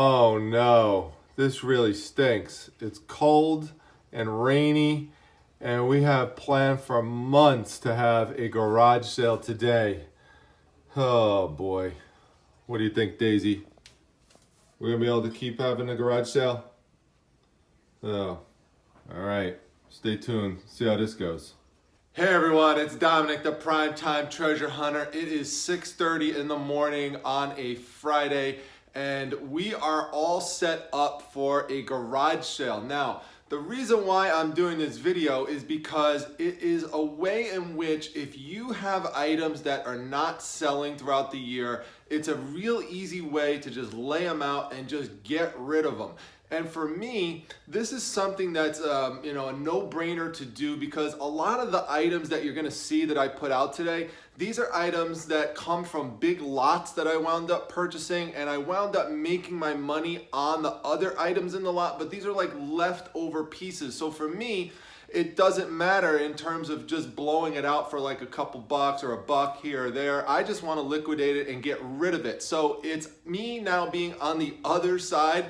Oh no, this really stinks. It's cold and rainy, and we have planned for months to have a garage sale today. Oh boy. What do you think, Daisy? We're gonna be able to keep having a garage sale? Oh, all right. Stay tuned. See how this goes. Hey everyone, it's Dominic, the Primetime Treasure Hunter. It is 6:30 in the morning on a Friday, and we are all set up for a garage sale. Now, the reason why I'm doing this video is because it is a way in which if you have items that are not selling throughout the year, it's a real easy way to just lay them out and just get rid of them. And for me, this is something that's a no-brainer to do, because a lot of the items that you're gonna see that I put out today, these are items that come from big lots that I wound up purchasing, and I wound up making my money on the other items in the lot, but these are like leftover pieces. So for me, it doesn't matter in terms of just blowing it out for like a couple bucks or a buck here or there. I just want to liquidate it and get rid of it. So it's me now being on the other side.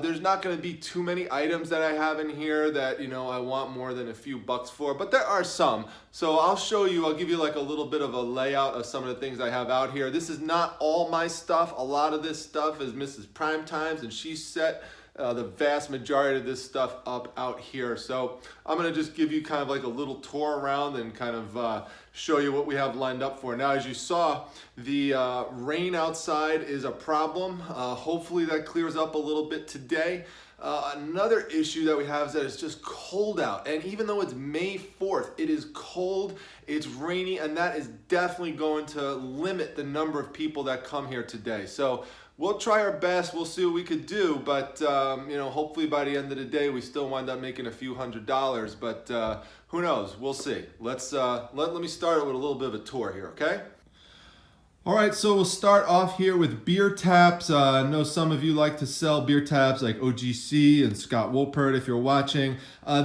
There's not going to be too many items that I have in here that, I want more than a few bucks for, but there are some. So I'll show you, I'll give you like a little bit of a layout of some of the things I have out here. This is not all my stuff. A lot of this stuff is Mrs. Primetime's, and she set the vast majority of this stuff up out here. So I'm going to just give you kind of like a little tour around and kind of show you what we have lined up for. Now, as you saw, the rain outside is a problem. Hopefully that clears up a little bit today. Another issue that we have is that it's just cold out, and even though it's May 4th, it is cold, it's rainy, and that is definitely going to limit the number of people that come here today. So we'll try our best, we'll see what we could do, but hopefully by the end of the day we still wind up making a few $100s, but who knows, we'll see. Let me start with a little bit of a tour here, okay? All right, so we'll start off here with beer taps. I know some of you like to sell beer taps like OGC and Scott Wolpert if you're watching.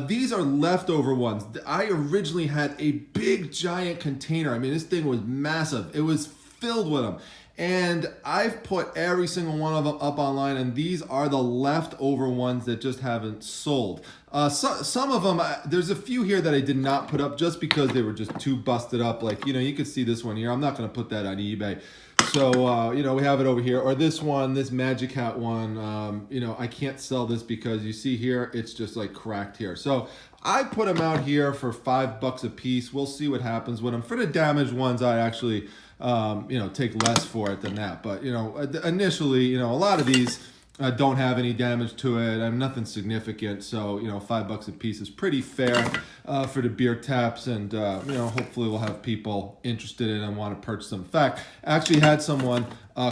These are leftover ones. I originally had a big giant container. I mean, this thing was massive. It was filled with them. And I've put every single one of them up online, and these are the leftover ones that just haven't sold. Some of them, there's a few here that I did not put up just because they were just too busted up. Like, you could see this one here. I'm not going to put that on eBay. So, we have it over here. Or this one, this Magic Hat one, I can't sell this because you see here, it's just like cracked here. So I put them out here for $5 a piece. We'll see what happens with them. For the damaged ones, I actually take less for it than that. But, initially, a lot of these don't have any damage to it. Nothing significant. So, $5 a piece is pretty fair for the beer taps. And, hopefully we'll have people interested in and want to purchase them. In fact, I actually had someone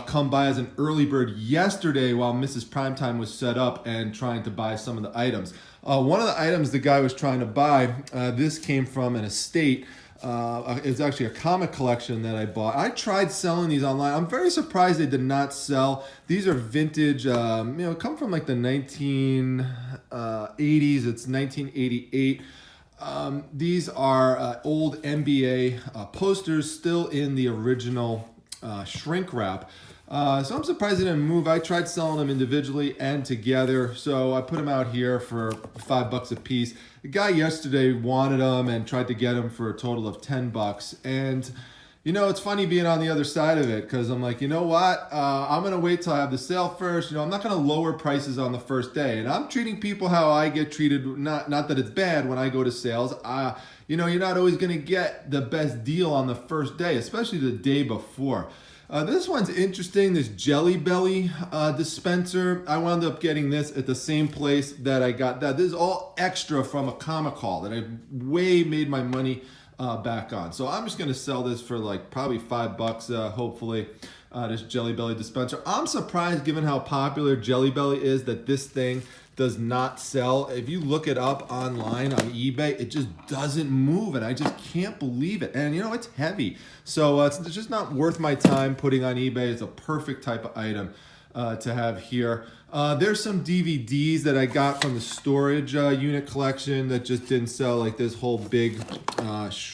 come by as an early bird yesterday while Mrs. Primetime was set up and trying to buy some of the items. One of the items the guy was trying to buy, this came from an estate. It's actually a comic collection that I bought. I tried selling these online. I'm very surprised they did not sell. These are vintage, come from like the 1980s. It's 1988. These are old NBA posters still in the original shrink wrap. So I'm surprised they didn't move. I tried selling them individually and together, so I put them out here for $5 a piece. The guy yesterday wanted them and tried to get them for a total of $10. And it's funny being on the other side of it, because I'm like, you know what? I'm gonna wait till I have the sale first. I'm not gonna lower prices on the first day, and I'm treating people how I get treated. Not that it's bad when I go to sales. You're not always gonna get the best deal on the first day, especially the day before. This one's interesting, this Jelly Belly dispenser. I wound up getting this at the same place that I got that. This is all extra from a comic haul that I way made my money back on. So I'm just going to sell this for like probably $5, hopefully, this Jelly Belly dispenser. I'm surprised, given how popular Jelly Belly is, that this thing does not sell. If you look it up online on eBay, it just doesn't move, and I just can't believe it. And it's heavy, so it's just not worth my time putting on eBay. It's a perfect type of item to have here. There's some DVDs that I got from the storage unit collection that just didn't sell, like this whole big,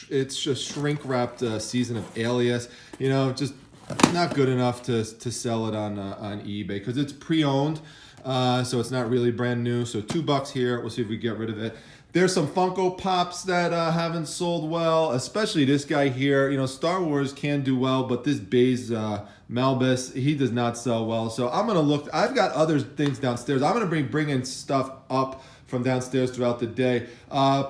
it's just shrink wrapped season of Alias. Just not good enough to sell it on eBay because it's pre-owned, so it's not really brand new. So $2 here. We'll see if we get rid of it. There's some Funko Pops that haven't sold well, especially this guy here. You know, Star Wars can do well, but this Baze Malbus, he does not sell well. So I'm gonna look. I've got other things downstairs. I'm gonna bring in stuff up from downstairs throughout the day. I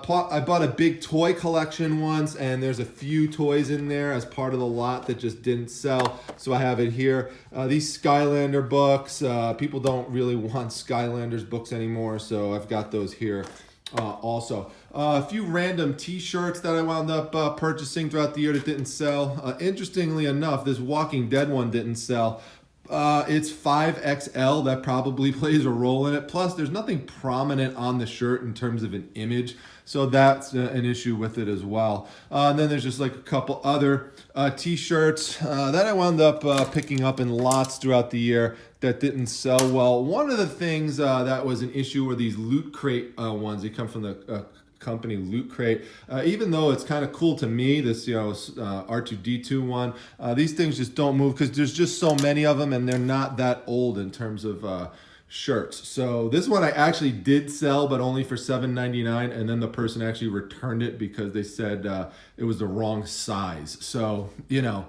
bought a big toy collection once, and there's a few toys in there as part of the lot that just didn't sell. So I have it here. These Skylander books, people don't really want Skylanders books anymore, so I've got those here. Also, a few random t-shirts that I wound up purchasing throughout the year that didn't sell. Interestingly enough, this Walking Dead one didn't sell. It's 5XL. That probably plays a role in it. Plus, there's nothing prominent on the shirt in terms of an image, so that's an issue with it as well. And then there's just like a couple other t-shirts that I wound up picking up in lots throughout the year that didn't sell well. One of the things that was an issue were these Loot Crate ones. They come from the company Loot Crate. Even though it's kind of cool to me, this R2-D2 one, these things just don't move because there's just so many of them and they're not that old in terms of shirts. So this one I actually did sell, but only for $7.99, and then the person actually returned it because they said it was the wrong size. So, you know,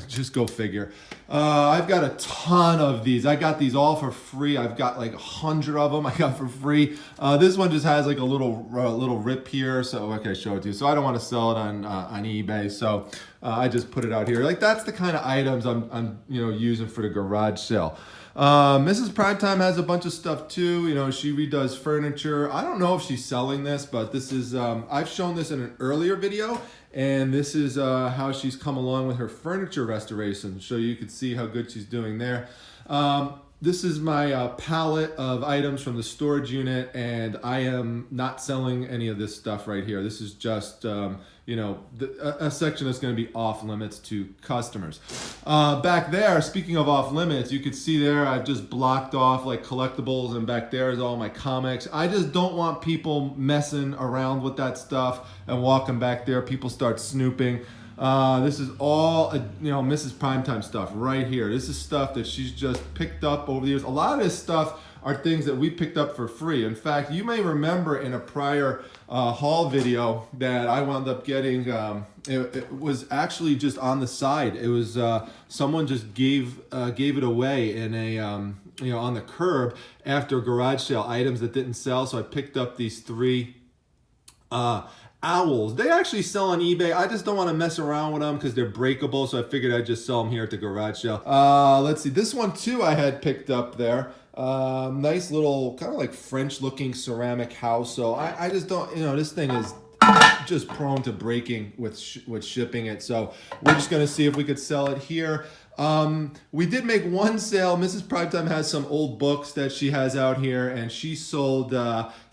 just go figure. I've got a ton of these. I got these all for free. I've got like 100 of them I got for free. This one just has like a little rip here. So okay, show it to you. So I don't want to sell it on eBay. So I just put it out here. Like that's the kind of items I'm using for the garage sale. Mrs. Primetime has a bunch of stuff too. You know, she redoes furniture. I don't know if she's selling this, but this is, I've shown this in an earlier video, and this is how she's come along with her furniture restoration. So you can see how good she's doing there. This is my palette of items from the storage unit, and I am not selling any of this stuff right here. This is just, a section that's going to be off limits to customers. Back there, speaking of off limits, you could see there I've just blocked off like collectibles, and back there is all my comics. I just don't want people messing around with that stuff and walking back there. People start snooping. This is all, Mrs. Primetime stuff right here. This is stuff that she's just picked up over the years. A lot of this stuff are things that we picked up for free. In fact, you may remember in a prior haul video that I wound up getting, it was actually just on the side. It was someone just gave it away in a on the curb after a garage sale, items that didn't sell. So I picked up these three owls. They actually sell on eBay. I just don't want to mess around with them because they're breakable, so I figured I'd just sell them here at the garage sale. Let's see, this one too I had picked up there. Nice little kind of like French looking ceramic house. So I just don't, this thing is just prone to breaking with shipping it. So we're just going to see if we could sell it here. We did make one sale. Mrs. Primetime has some old books that she has out here, and she sold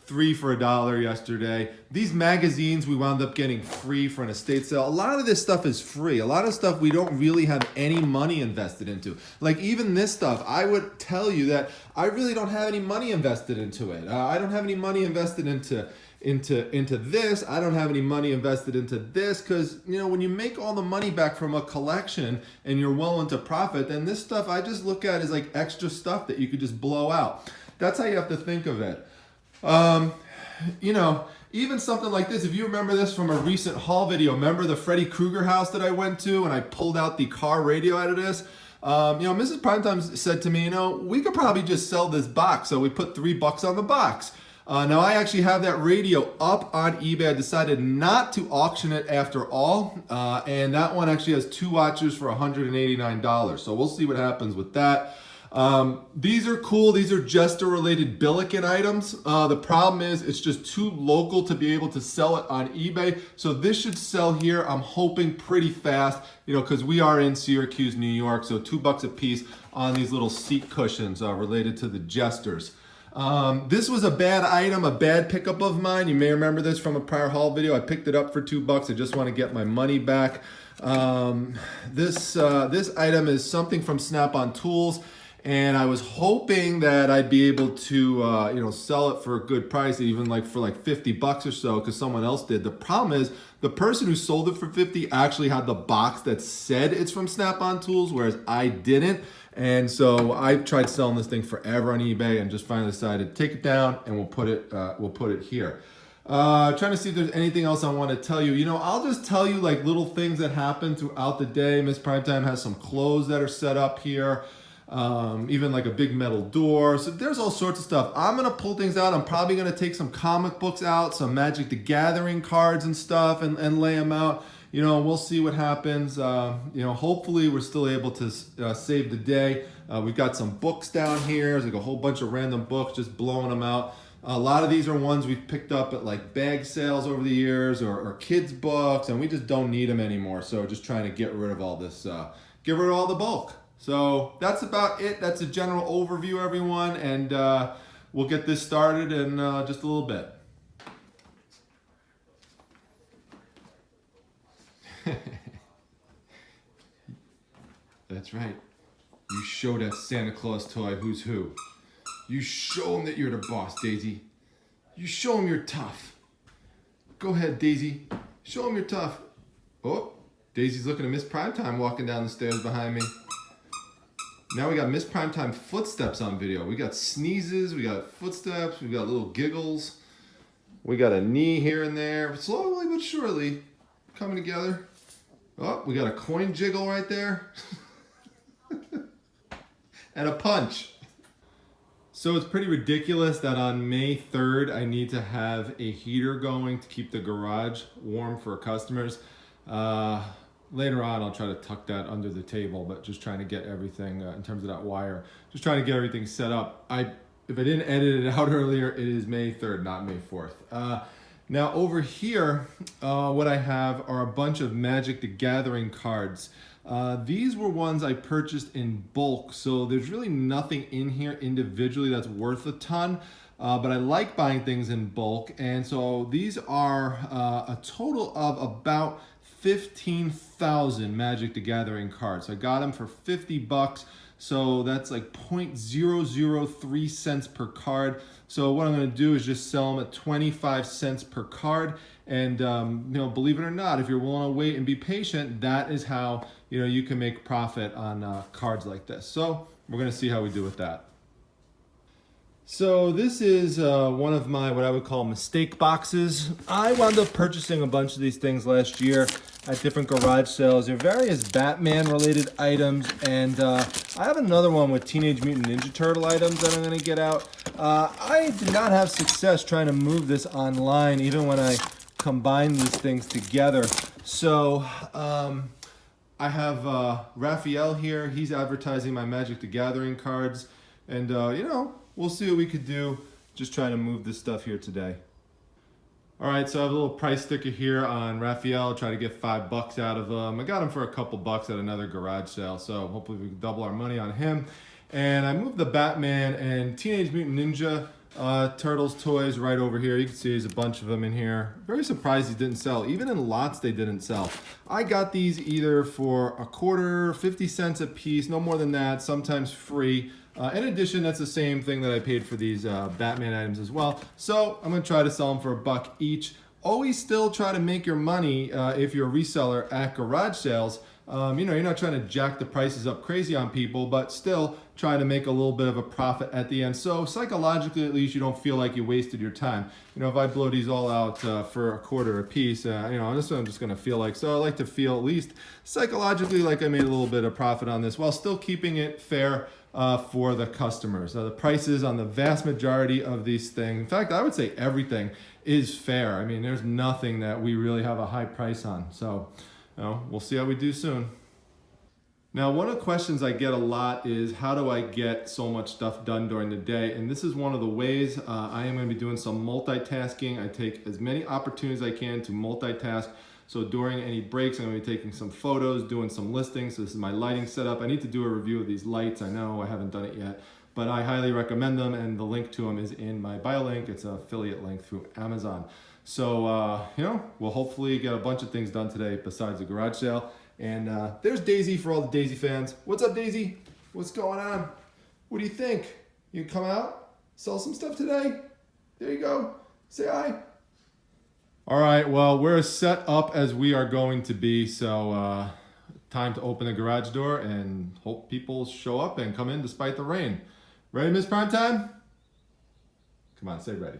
3 for $1 yesterday. These magazines we wound up getting free for an estate sale. A lot of this stuff is free. A lot of stuff we don't really have any money invested into. Like even this stuff, I would tell you that I really don't have any money invested into it. I don't have any money invested into this. I don't have any money invested into this because, when you make all the money back from a collection and you're well into profit, then this stuff I just look at as like extra stuff that you could just blow out. That's how you have to think of it. Even something like this, if you remember this from a recent haul video, remember the Freddy Krueger house that I went to and I pulled out the car radio out of this? Mrs. Primetime said to me, we could probably just sell this box. So we put $3 on the box. Now I actually have that radio up on eBay. I decided not to auction it after all. And that one actually has 2 watchers for $189. So we'll see what happens with that. These are cool. These are Jester related Billiken items. The problem is it's just too local to be able to sell it on eBay. So this should sell here, I'm hoping pretty fast, because we are in Syracuse, New York. So $2 a piece on these little seat cushions related to the Jesters. This was a bad item, a bad pickup of mine. You may remember this from a prior haul video. I picked it up for $2. I just want to get my money back. This item is something from Snap-on Tools. And I was hoping that I'd be able to, sell it for a good price, even like for like 50 bucks or so, because someone else did. The problem is the person who sold it for 50 actually had the box that said it's from Snap-on Tools, whereas I didn't. And so I tried selling this thing forever on eBay and just finally decided to take it down and we'll put it here. Trying to see if there's anything else I want to tell you. I'll just tell you like little things that happen throughout the day. Miss Primetime has some clothes that are set up here. Even like a big metal door. So there's all sorts of stuff. I'm going to pull things out. I'm probably going to take some comic books out, some Magic the Gathering cards and stuff and lay them out. We'll see what happens. Hopefully we're still able to save the day. We've got some books down here. There's like a whole bunch of random books, just blowing them out. A lot of these are ones we've picked up at like bag sales over the years or kids books, and we just don't need them anymore. So just trying to get rid of all this, get rid of all the bulk. So that's about it. That's a general overview, everyone, and we'll get this started in just a little bit. That's right. You show that Santa Claus toy who's who. You show him that you're the boss, Daisy. You show him you're tough. Go ahead, Daisy. Show him you're tough. Oh, Daisy's looking at Miss Primetime walking down the stairs behind me. Now we got Miss Primetime footsteps on video. We got sneezes, we got footsteps, we got little giggles. We got a knee here and there. Slowly but surely coming together. Oh, we got a coin jiggle right there. And a punch. So it's pretty ridiculous that on May 3rd, I need to have a heater going to keep the garage warm for customers. Later on, I'll try to tuck that under the table, but just trying to get everything in terms of that wire, just trying to get everything set up. If I didn't edit it out earlier, it is May 3rd, not May 4th. Now over here, what I have are a bunch of Magic the Gathering cards. These were ones I purchased in bulk, so there's really nothing in here individually that's worth a ton. But I like buying things in bulk, and so these are a total of about 15,000 Magic the Gathering cards. So I got them for 50 bucks, so that's like 0.003 cents per card. So what I'm going to do is just sell them at 25 cents per card. And believe it or not, if you're willing to wait and be patient, that is how you can make profit on cards like this. So we're going to see how we do with that. So this is one of my what I would call mistake boxes. I wound up purchasing a bunch of these things last year at different garage sales. There are various Batman related items, and I have another one with Teenage Mutant Ninja Turtle items that I'm going to get out. I did not have success trying to move this online, even when I combine these things together. So I have Raphael here. He's advertising my Magic the Gathering cards, and we'll see what we could do just trying to move this stuff here today. All right, so I have a little price sticker here on Raphael. Try to get $5 out of him. I got him for a couple bucks at another garage sale, so hopefully we can double our money on him. And I moved the Batman and Teenage Mutant Ninja Turtles toys right over here. You can see there's a bunch of them in here. Very surprised these didn't sell. Even in lots, they didn't sell. I got these either for a quarter, 50 cents a piece, no more than that, sometimes free. In addition, that's the same thing that I paid for these Batman items as well. So I'm going to try to sell them for $1 each. Always still try to make your money if you're a reseller at garage sales. You're not trying to jack the prices up crazy on people, but still try to make a little bit of a profit at the end. So psychologically, at least, you don't feel like you wasted your time. If I blow these all out for a quarter a piece, this one I'm just going to feel like. So I like to feel at least psychologically like I made a little bit of profit on this while still keeping it fair for the customers. The prices on the vast majority of these things, in fact, I would say everything is fair. I mean, there's nothing that we really have a high price on. So, we'll see how we do soon. Now, one of the questions I get a lot is how do I get so much stuff done during the day? And this is one of the ways. I am going to be doing some multitasking. I take as many opportunities as I can to multitask. So during any breaks, I'm going to be taking some photos, doing some listings. So this is my lighting setup. I need to do a review of these lights. I know I haven't done it yet, but I highly recommend them, and the link to them is in my bio link. It's an affiliate link through Amazon. So, we'll hopefully get a bunch of things done today besides the garage sale. And there's Daisy for all the Daisy fans. What's up, Daisy? What's going on? What do you think? You come out, sell some stuff today? There you go. Say hi. All right, well, we're as set up as we are going to be, so time to open the garage door and hope people show up and come in despite the rain. Ready, Miss Primetime? Come on, say ready.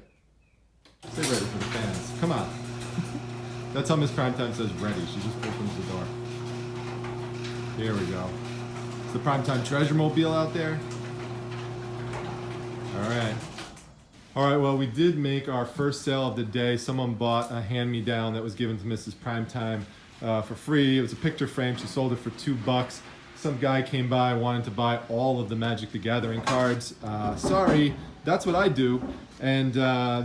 Say ready for the fans. Come on. That's how Miss Primetime says ready. She just opens the door. Here we go. It's the Primetime Treasure Mobile out there. All right. All right, well, we did make our first sale of the day. Someone bought a hand-me-down that was given to Mrs. Primetime for free. It was a picture frame. She sold it for $2. Some guy came by, wanted to buy all of the Magic the Gathering cards. Sorry, that's what I do. And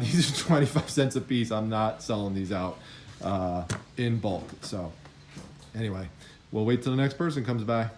these are 25 cents a piece. I'm not selling these out in bulk. So anyway, we'll wait till the next person comes by.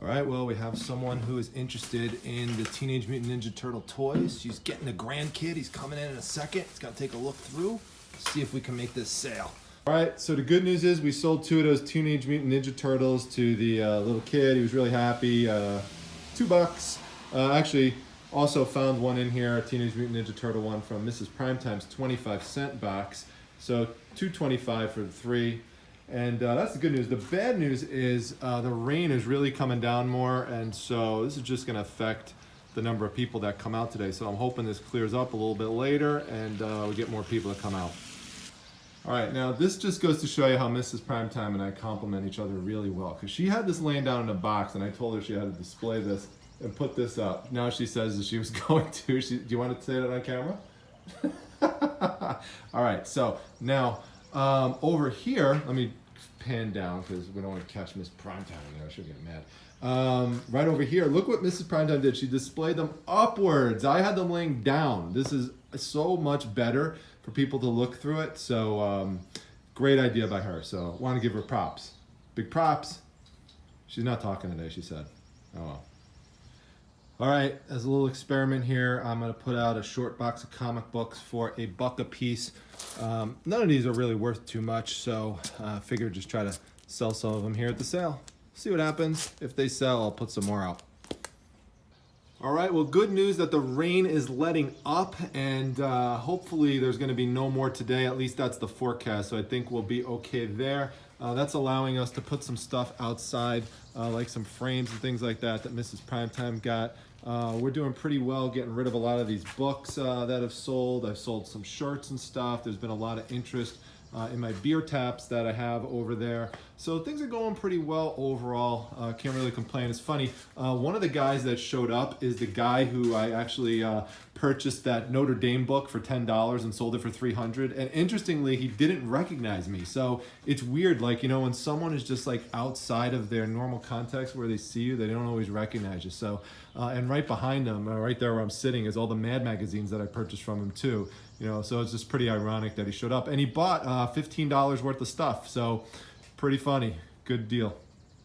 All right, well, we have someone who is interested in the Teenage Mutant Ninja Turtle toys. She's getting a grandkid. He's coming in a second. He's gonna take a look through, see if we can make this sale. All right, so the good news is we sold 2 of those Teenage Mutant Ninja Turtles to the little kid. He was really happy. $2. Actually, also found one in here, a Teenage Mutant Ninja Turtle one from Mrs. Primetime's 25-cent box. So $2.25 for the 3. And that's the good news. The bad news is the rain is really coming down more, and so this is just going to affect the number of people that come out today. So I'm hoping this clears up a little bit later and we get more people to come out. All right, now this just goes to show you how Mrs. Primetime and I complement each other really well, because she had this laying down in a box and I told her she had to display this and put this up. Now she says that she was going to. Do you want to say that on camera? All right, so now over here, let me pan down because we don't want to catch Miss Primetime in there. She'll get mad. Right over here, look what Mrs. Primetime did. She displayed them upwards. I had them laying down. This is so much better for people to look through it. So great idea by her. So want to give her props. Big props. She's not talking today, she said. Oh well. All right, as a little experiment here, I'm going to put out a short box of comic books for $1 a piece. None of these are really worth too much, so I figured just try to sell some of them here at the sale. See what happens. If they sell, I'll put some more out. All right, well, good news that the rain is letting up, and hopefully there's going to be no more today. At least that's the forecast, so I think we'll be okay there. That's allowing us to put some stuff outside, like some frames and things like that Mrs. Primetime got. We're doing pretty well getting rid of a lot of these books that have sold. I've sold some shirts and stuff. There's been a lot of interest in my beer taps that I have over there. So things are going pretty well overall. Can't really complain. It's funny, one of the guys that showed up is the guy who I actually purchased that Notre Dame book for $10 and sold it for $300. And interestingly, he didn't recognize me. So it's weird, like, you know, when someone is just like outside of their normal context where they see you, they don't always recognize you. So, and right behind him, right there where I'm sitting, is all the Mad magazines that I purchased from him too. You know, so it's just pretty ironic that he showed up. And he bought $15 worth of stuff. So pretty funny. Good deal.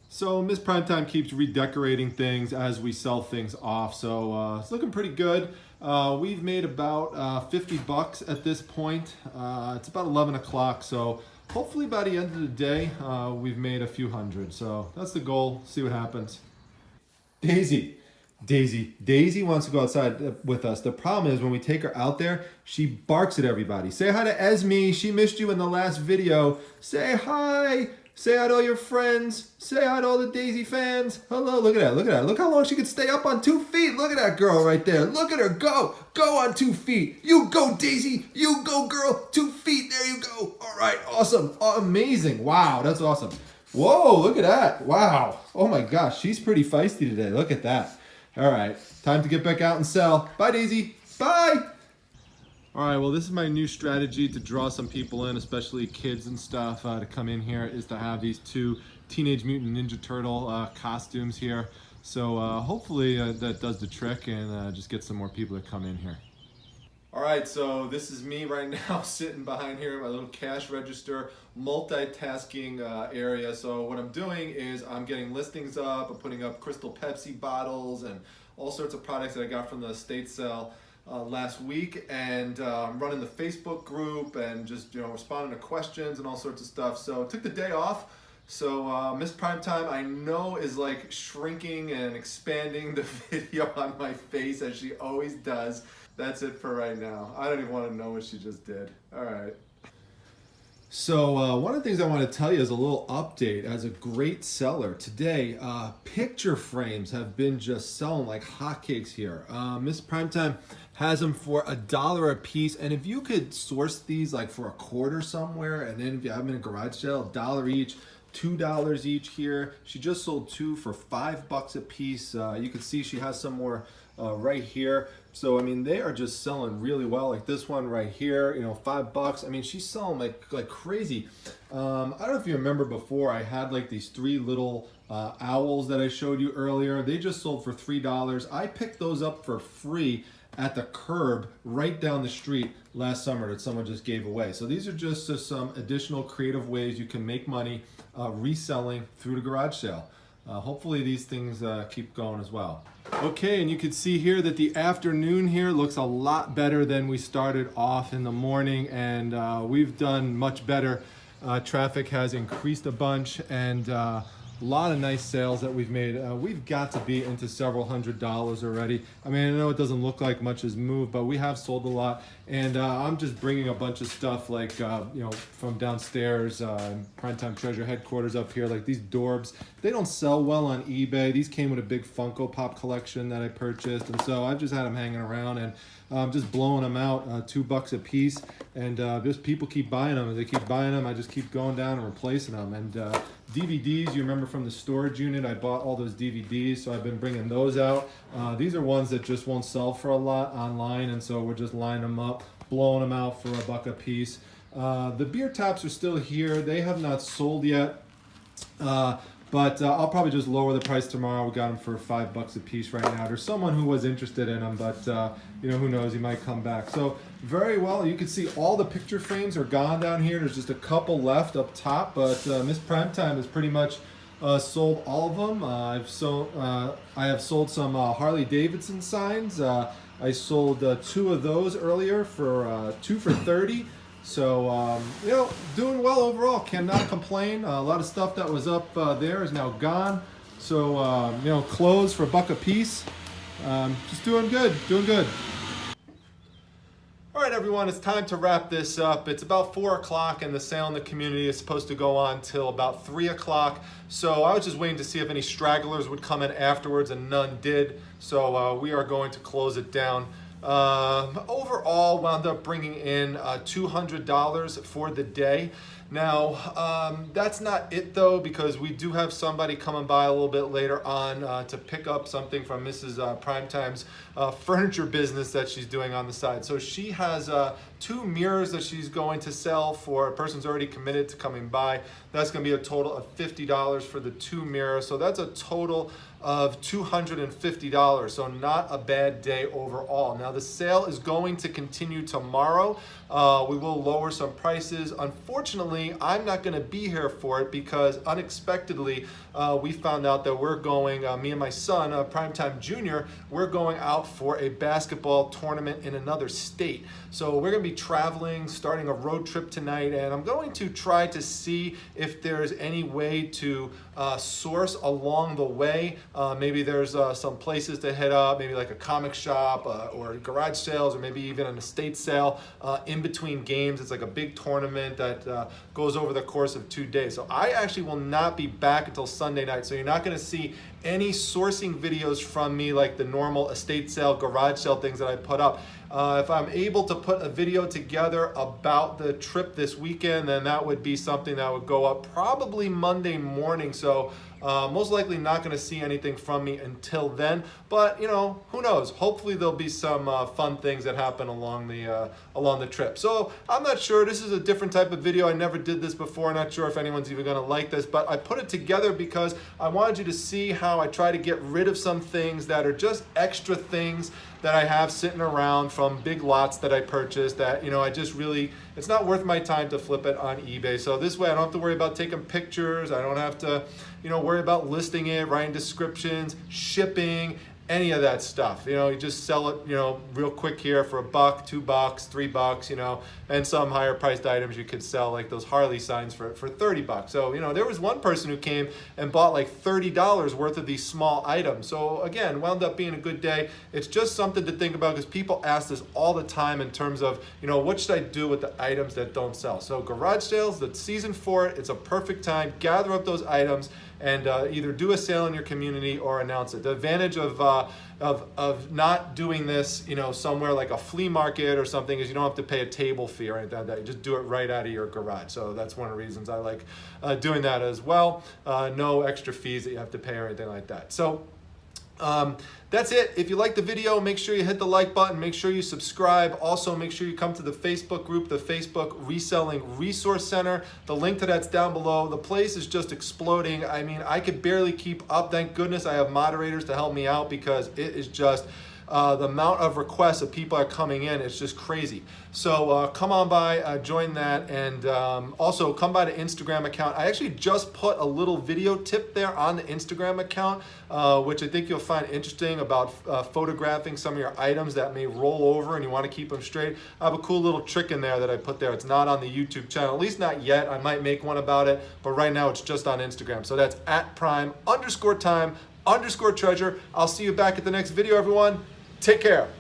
So Miss Primetime keeps redecorating things as we sell things off. So it's looking pretty good. We've made about $50 at this point. It's about 11 o'clock. So hopefully by the end of the day, we've made a few hundred. So that's the goal. See what happens. Daisy wants to go outside with us. The problem is when we take her out there, she barks at everybody. Say hi to Esme. She missed you in the last video. Say hi. Say hi to all your friends. Say hi to all the Daisy fans. Hello, look at that, look at that. Look how long she can stay up on 2 feet. Look at that girl right there. Look at her go. Go on 2 feet. You go, Daisy. You go, girl. 2 feet. There you go. All right, awesome. Amazing. Wow, that's awesome. Whoa, look at that. Wow. Oh my gosh, she's pretty feisty today. Look at that. All right, time to get back out and sell. Bye, Daisy. Bye. All right, well, this is my new strategy to draw some people in, especially kids and stuff, to come in here, is to have these 2 Teenage Mutant Ninja Turtle costumes here. So hopefully that does the trick and just get some more people to come in here. All right, so this is me right now sitting behind here at my little cash register, multitasking area. So what I'm doing is I'm getting listings up, I'm putting up Crystal Pepsi bottles and all sorts of products that I got from the estate sale last week, and I'm running the Facebook group and just, you know, responding to questions and all sorts of stuff. So I took the day off, So Miss Primetime, I know, is like shrinking and expanding the video on my face as she always does. That's it for right now. I don't even want to know what she just did. All right. So one of the things I want to tell you is a little update. As a great seller today, picture frames have been just selling like hotcakes here. Miss Primetime has them for $1 a piece, and if you could source these like for $0.25 somewhere, and then if you have them in a garage sale, $1 each, $2 each here. She just sold 2 for $5 a piece. You can see she has some more right here. So I mean, they are just selling really well. Like this one right here, you know, $5. I mean, she's selling like crazy. I don't know if you remember before, I had like these 3 little owls that I showed you earlier. They just sold for $3. I picked those up for free at the curb right down the street last summer that someone just gave away. So these are just some additional creative ways you can make money reselling through the garage sale. Hopefully these things keep going as well. Okay, and you can see here that the afternoon here looks a lot better than we started off in the morning, and we've done much better. Traffic has increased a bunch, and a lot of nice sales that we've made. We've got to be into several $100s already. I mean, I know it doesn't look like much has moved, but we have sold a lot. And I'm just bringing a bunch of stuff like, you know, from downstairs, Primetime Treasure headquarters up here, like these Dorbs. They don't sell well on eBay. These came with a big Funko Pop collection that I purchased. And so I've just had them hanging around, and just blowing them out, $2 a piece. And just people keep buying them. As they keep buying them, I just keep going down and replacing them. And DVDs, you remember from the storage unit, I bought all those DVDs, so I've been bringing those out. These are ones that just won't sell for a lot online, and so we're just lining them up, blowing them out for $1 a piece. The beer taps are still here. They have not sold yet, but I'll probably just lower the price tomorrow. We got them for $5 a piece right now. There's someone who was interested in them, but you know, who knows, he might come back. So very well, you can see all the picture frames are gone down here. There's just a couple left up top, but Miss Primetime has pretty much sold all of them. I have sold some Harley Davidson signs. I sold 2 of those earlier for 2 for $30. So, you know, doing well overall, cannot complain. A lot of stuff that was up there is now gone. So, you know, clothes for $1 a piece. Just doing good, doing good. All right, everyone, it's time to wrap this up. It's about 4 o'clock, and the sale in the community is supposed to go on till about 3 o'clock. So I was just waiting to see if any stragglers would come in afterwards, and none did. So we are going to close it down. Overall, wound up bringing in $200 for the day. Now, that's not it though, because we do have somebody coming by a little bit later on to pick up something from Mrs. Primetime's furniture business that she's doing on the side. So she has 2 mirrors that she's going to sell for a person who's already committed to coming by. That's going to be a total of $50 for the 2 mirrors. So that's a total of $250. So not a bad day overall. Now the sale is going to continue tomorrow. We will lower some prices. Unfortunately, I'm not going to be here for it because unexpectedly we found out that we're going, me and my son, Primetime Jr., we're going out for a basketball tournament in another state. So we're going to be traveling, starting a road trip tonight, and I'm going to try to see if there's any way to source along the way. Maybe there's some places to hit up, maybe like a comic shop or garage sales, or maybe even an estate sale in between games. It's like a big tournament that goes over the course of 2 days. So I actually will not be back until Sunday night, so you're not going to see any sourcing videos from me like the normal estate sale, garage sale things that I put up. If I'm able to put a video together about the trip this weekend, then that would be something that would go up probably Monday morning. So most likely not going to see anything from me until then, but you know, who knows? Hopefully there'll be some fun things that happen along the trip. So I'm not sure. This is a different type of video. I never did this before. I'm not sure if anyone's even going to like this, but I put it together because I wanted you to see how I try to get rid of some things that are just extra things that I have sitting around from big lots that I purchased that, you know, I just really, it's not worth my time to flip it on eBay. So this way I don't have to worry about taking pictures. I don't have to, you know, worry about listing it, writing descriptions, shipping, any of that stuff. You know, you just sell it, you know, real quick here for $1, $2, $3, you know, and some higher priced items you could sell, like those Harley signs for $30. So, you know, there was one person who came and bought like $30 worth of these small items. So again, wound up being a good day. It's just something to think about because people ask this all the time in terms of, you know, what should I do with the items that don't sell? So garage sales, the season for it, it's a perfect time. Gather up those items and either do a sale in your community or announce it. The advantage of not doing this, you know, somewhere like a flea market or something is you don't have to pay a table fee or anything like that. You just do it right out of your garage. So that's one of the reasons I like doing that as well. No extra fees that you have to pay or anything like that. So that's it. If you like the video, make sure you hit the like button. Make sure you subscribe. Also, make sure you come to the Facebook group, the Facebook Reselling Resource Center. The link to that's down below. The place is just exploding. I mean, I could barely keep up. Thank goodness I have moderators to help me out because it is just the amount of requests that people are coming in, it's just crazy. So come on by, join that, and also come by the Instagram account. I actually just put a little video tip there on the Instagram account, which I think you'll find interesting about photographing some of your items that may roll over and you want to keep them straight. I have a cool little trick in there that I put there. It's not on the YouTube channel, at least not yet. I might make one about it, but right now it's just on Instagram. So that's @prime_time_treasure. I'll see you back at the next video, everyone. Take care.